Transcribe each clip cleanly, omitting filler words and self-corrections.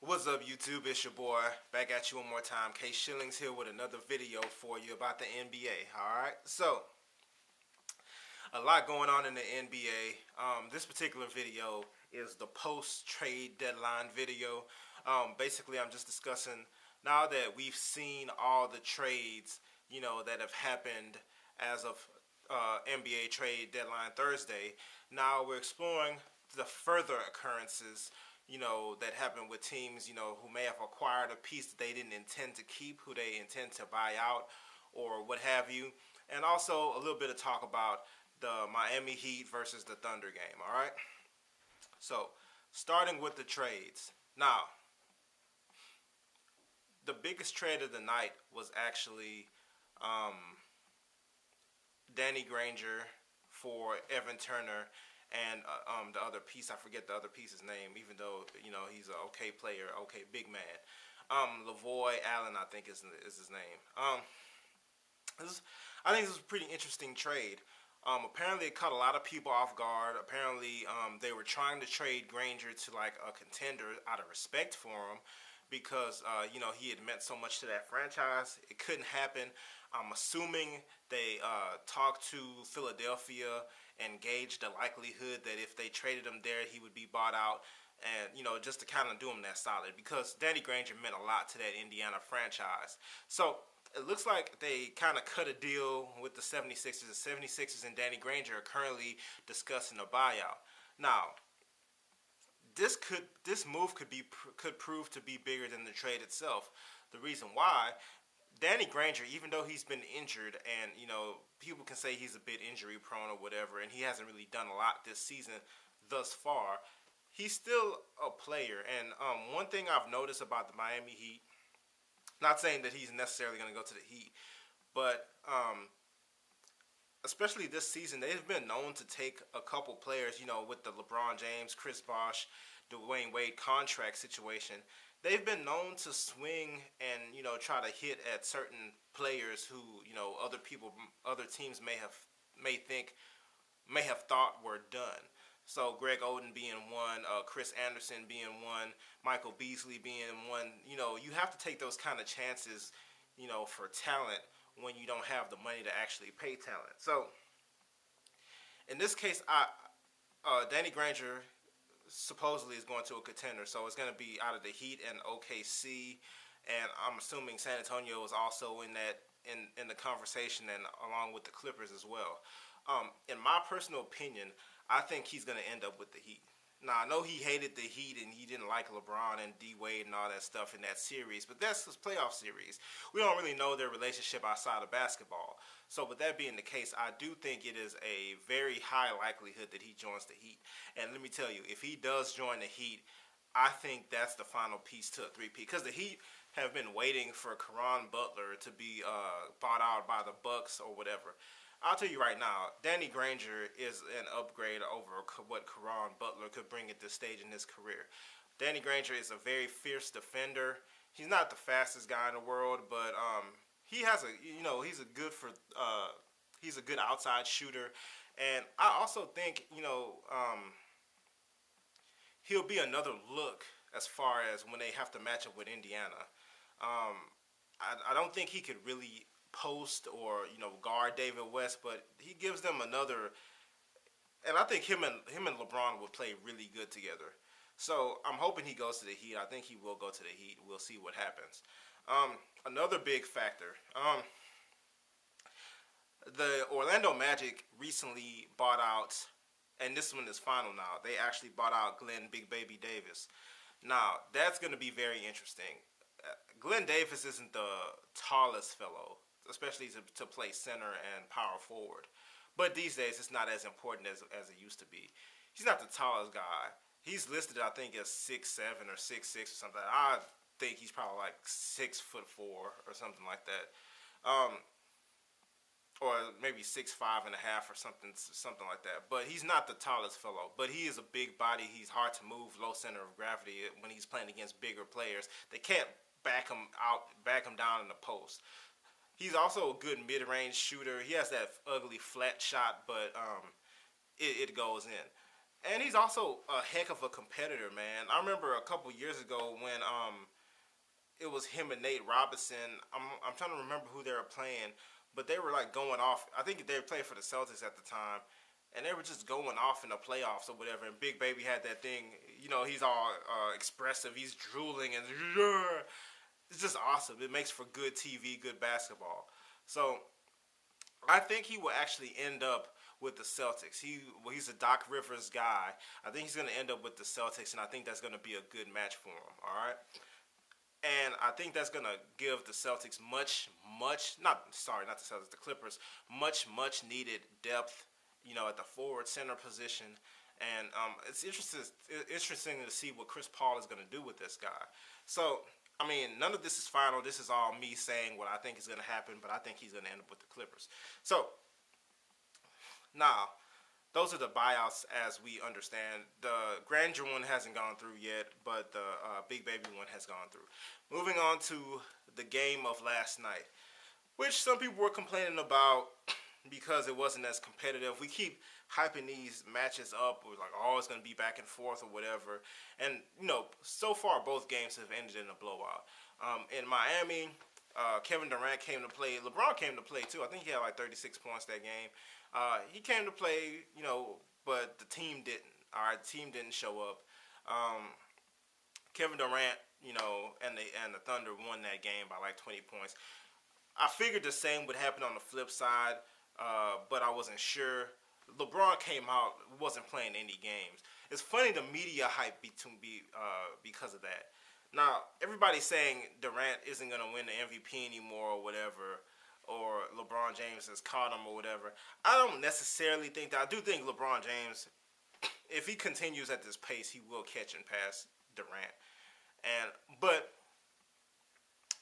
What's up, YouTube? It's your boy, back at you one more time. K Shillings here with another video for you about the NBA. Alright, so a lot going on in the NBA. This particular video is the post-trade deadline video. Basically, I'm just discussing now that we've seen all the trades, that have happened as of NBA trade deadline Thursday. Now we're exploring the further occurrences that happen with teams, who may have acquired a piece that they didn't intend to keep, who they intend to buy out, or what have you. And also a little bit of talk about the Miami Heat versus the Thunder game, all right? So, starting with the trades. Now, the biggest trade of the night was actually Danny Granger for Evan Turner and the other piece, I forget the other piece's name, even though he's an okay player, okay big man. Lavoy Allen, I think is his name. I think this is a pretty interesting trade. Apparently, it caught a lot of people off guard. Apparently, they were trying to trade Granger to like a contender out of respect for him, because he had meant so much to that franchise. It couldn't happen. I'm assuming they talked to Philadelphia and gauged the likelihood that if they traded him there, he would be bought out. And, just to kind of do him that solid, because Danny Granger meant a lot to that Indiana franchise. So it looks like they kind of cut a deal with the 76ers. The 76ers and Danny Granger are currently discussing a buyout. Now, this move could prove to be bigger than the trade itself. The reason why, Danny Granger, even though he's been injured, and people can say he's a bit injury prone or whatever, and he hasn't really done a lot this season thus far, he's still a player. And one thing I've noticed about the Miami Heat, not saying that he's necessarily going to go to the Heat, but especially this season, they've been known to take a couple players, with the LeBron James, Chris Bosh, Dwayne Wade contract situation. They've been known to swing and try to hit at certain players who other teams may have thought were done. So Greg Oden being one, Chris Anderson being one, Michael Beasley being one. You have to take those kind of chances, for talent when you don't have the money to actually pay talent. So in this case, Danny Granger supposedly is going to a contender, so it's going to be out of the Heat and OKC, and I'm assuming San Antonio is also in the conversation, and along with the Clippers as well. In my personal opinion, I think he's going to end up with the Heat. Now, I know he hated the Heat and he didn't like LeBron and D Wade and all that stuff in that series, but that's his playoff series. We don't really know their relationship outside of basketball. So with that being the case, I do think it is a very high likelihood that he joins the Heat. And let me tell you, if he does join the Heat, I think that's the final piece to a three-peat, because the Heat have been waiting for Caron Butler to be bought out by the Bucks or whatever. I'll tell you right now, Danny Granger is an upgrade over what Caron Butler could bring at this stage in his career. Danny Granger is a very fierce defender. He's not the fastest guy in the world, but he has he's a good outside shooter, and I also think he'll be another look as far as when they have to match up with Indiana. I don't think he could really post or guard David West, but he gives them another, and I think him and LeBron would play really good together. So I'm hoping he goes to the Heat. I think he will go to the Heat. We'll see what happens. Another big factor, the Orlando Magic recently bought out, and this one is final now, they actually bought out Glenn Big Baby Davis. Now that's going to be very interesting. Glenn Davis isn't the tallest fellow, especially to play center and power forward. But these days, it's not as important as it used to be. He's not the tallest guy. He's listed, I think, as 6'7" or 6'6" or something. I think he's probably like 6'4" or something like that. Or maybe 6'5" and a half or something like that. But he's not the tallest fellow. But he is a big body. He's hard to move, low center of gravity when he's playing against bigger players. They can't back him down in the post. He's also a good mid-range shooter. He has that ugly flat shot, but it goes in. And he's also a heck of a competitor, man. I remember a couple years ago when it was him and Nate Robinson. I'm trying to remember who they were playing, but they were like going off. I think they were playing for the Celtics at the time, and they were just going off in the playoffs or whatever. And Big Baby had that thing, he's all expressive. He's drooling and it's just awesome. It makes for good TV, good basketball. So I think he will actually end up with the Celtics. He's a Doc Rivers guy. I think he's going to end up with the Celtics, and I think that's going to be a good match for him. All right. And I think that's going to give the Celtics not the Celtics, the Clippers, much needed depth, at the forward center position. And it's interesting to see what Chris Paul is going to do with this guy. So, I mean, none of this is final. This is all me saying what I think is going to happen, but I think he's going to end up with the Clippers. So, now, those are the buyouts as we understand. The Granger one hasn't gone through yet, but the Big Baby one has gone through. Moving on to the game of last night, which some people were complaining about because it wasn't as competitive. We keep hyping these matches up. We're like, oh, it's going to be back and forth or whatever. And, so far both games have ended in a blowout. In Miami, Kevin Durant came to play. LeBron came to play, too. I think he had like 36 points that game. He came to play, but the team didn't. All right, the team didn't show up. Kevin Durant, and the Thunder won that game by like 20 points. I figured the same would happen on the flip side, but I wasn't sure. LeBron came out, wasn't playing any games. It's funny the media hype because of that. Now, everybody's saying Durant isn't going to win the MVP anymore or whatever, or LeBron James has caught him or whatever. I don't necessarily think that. I do think LeBron James, if he continues at this pace, he will catch and pass Durant. But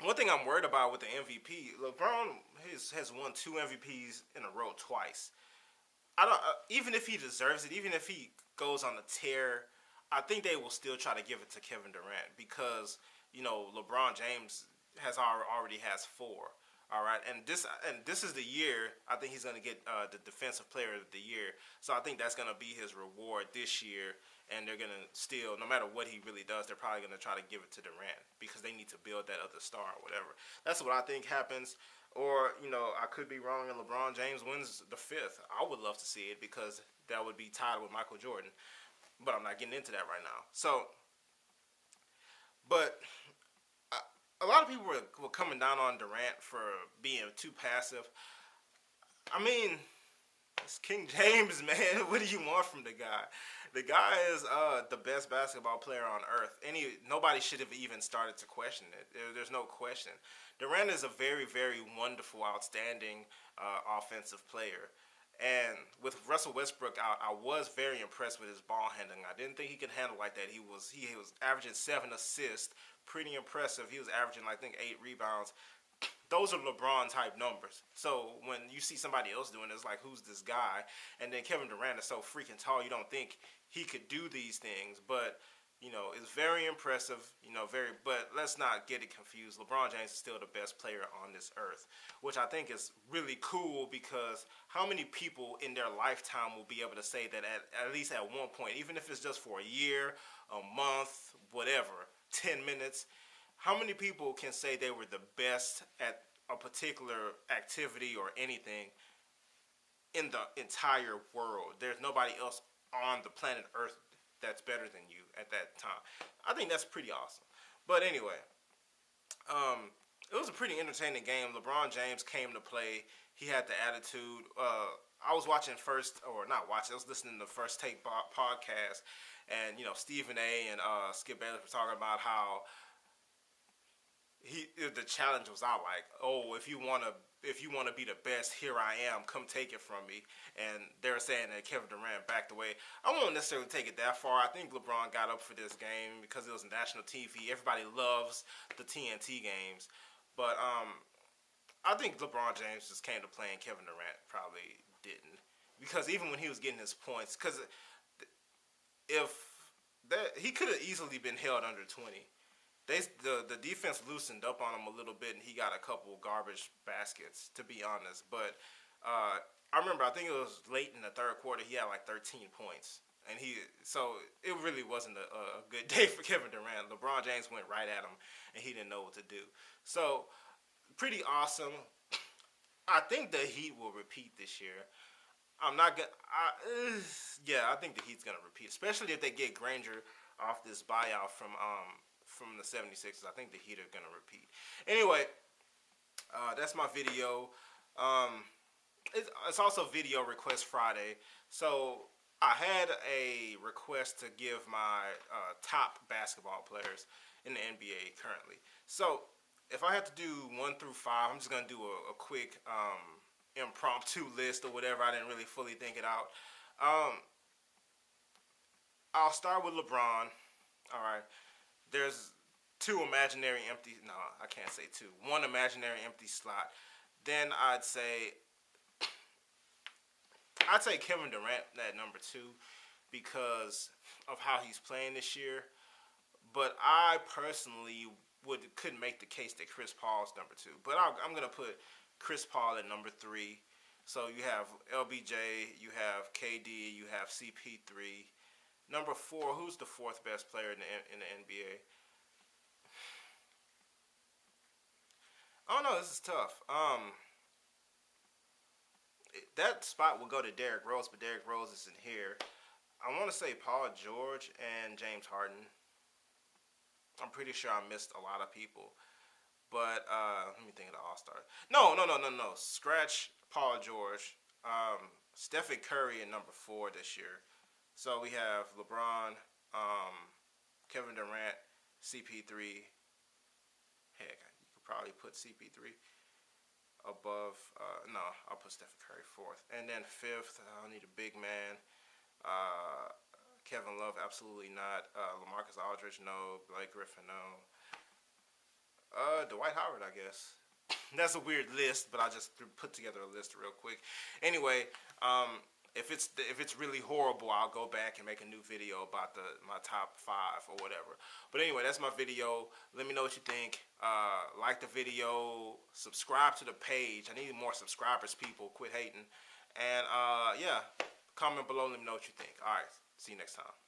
one thing I'm worried about with the MVP, LeBron has won 2 MVPs in a row twice. Even if he deserves it, even if he goes on a tear, I think they will still try to give it to Kevin Durant because LeBron James already has 4. All right, and this is the year I think he's going to get the Defensive Player of the Year. So I think that's going to be his reward this year, and they're going to still, no matter what he really does, they're probably going to try to give it to Durant because they need to build that other star or whatever. That's what I think happens. Or, I could be wrong and LeBron James wins the 5th. I would love to see it because that would be tied with Michael Jordan. But I'm not getting into that right now. So, but a lot of people were coming down on Durant for being too passive. I mean, it's King James, man. What do you want from the guy? The guy is the best basketball player on earth. Nobody should have even started to question it. There's no question. Durant is a very, very wonderful, outstanding offensive player. And with Russell Westbrook out, I was very impressed with his ball handling. I didn't think he could handle like that. He was averaging 7 assists, pretty impressive. He was averaging, I think, 8 rebounds. Those are LeBron type numbers. So when you see somebody else doing it, it's like, who's this guy? And then Kevin Durant is so freaking tall, you don't think he could do these things. But it's very impressive. But let's not get it confused. LeBron James is still the best player on this earth, which I think is really cool because how many people in their lifetime will be able to say that at least at one point, even if it's just for a year, a month, whatever, 10 minutes, how many people can say they were the best at a particular activity or anything in the entire world? There's nobody else on the planet Earth that's better than you at that time. I think that's pretty awesome. But anyway, it was a pretty entertaining game. LeBron James came to play. He had the attitude. I was watching I was listening to the First Take podcast, and Stephen A. and Skip Bayless were talking about how the challenge was out, like, oh, if you want to be the best, here I am, come take it from me. And they were saying that Kevin Durant backed away. I won't necessarily take it that far. I think LeBron got up for this game because it was national TV. Everybody loves the TNT games. But I think LeBron James just came to play and Kevin Durant probably didn't. Because even when he was getting his points, because he could have easily been held under 20. The defense loosened up on him a little bit, and he got a couple garbage baskets, to be honest. But I remember, I think it was late in the third quarter, he had like 13 points. And so it really wasn't a good day for Kevin Durant. LeBron James went right at him, and he didn't know what to do. So pretty awesome. I think the Heat will repeat this year. I'm not gonna. Yeah, I think the Heat's gonna repeat, especially if they get Granger off this buyout from the 76ers. I think the Heat are gonna repeat. Anyway, that's my video. It's also Video Request Friday, so I had a request to give my top basketball players in the NBA currently. So if I had to do 1 through 5, I'm just gonna do a quick impromptu list or whatever. I didn't really fully think it out. I'll start with LeBron. All right. There's two imaginary empty. No, I can't say two. One imaginary empty slot. Then I'd say Kevin Durant at number 2 because of how he's playing this year. But I personally couldn't make the case that Chris Paul's number 2. But I'm gonna put Chris Paul at number 3. So you have LBJ, you have KD, you have CP3. Number 4, who's the 4th best player in the NBA? I don't know. This is tough. That spot will go to Derrick Rose, but Derrick Rose isn't here. I want to say Paul George and James Harden. I'm pretty sure I missed a lot of people. But let me think of the All-Stars. No. Scratch Paul George. Stephen Curry at number 4 this year. So we have LeBron, Kevin Durant, CP3. Heck, you could probably put CP3 above. No, I'll put Stephen Curry 4th. And then 5th, I'll need a big man. Kevin Love, absolutely not. LaMarcus Aldridge, no. Blake Griffin, no. Dwight Howard, I guess. That's a weird list, but I just put together a list real quick. Anyway, if it's really horrible, I'll go back and make a new video about my top 5 or whatever. But anyway, that's my video. Let me know what you think. Like the video. Subscribe to the page. I need more subscribers, people. Quit hating. And yeah, comment below. Let me know what you think. All right. See you next time.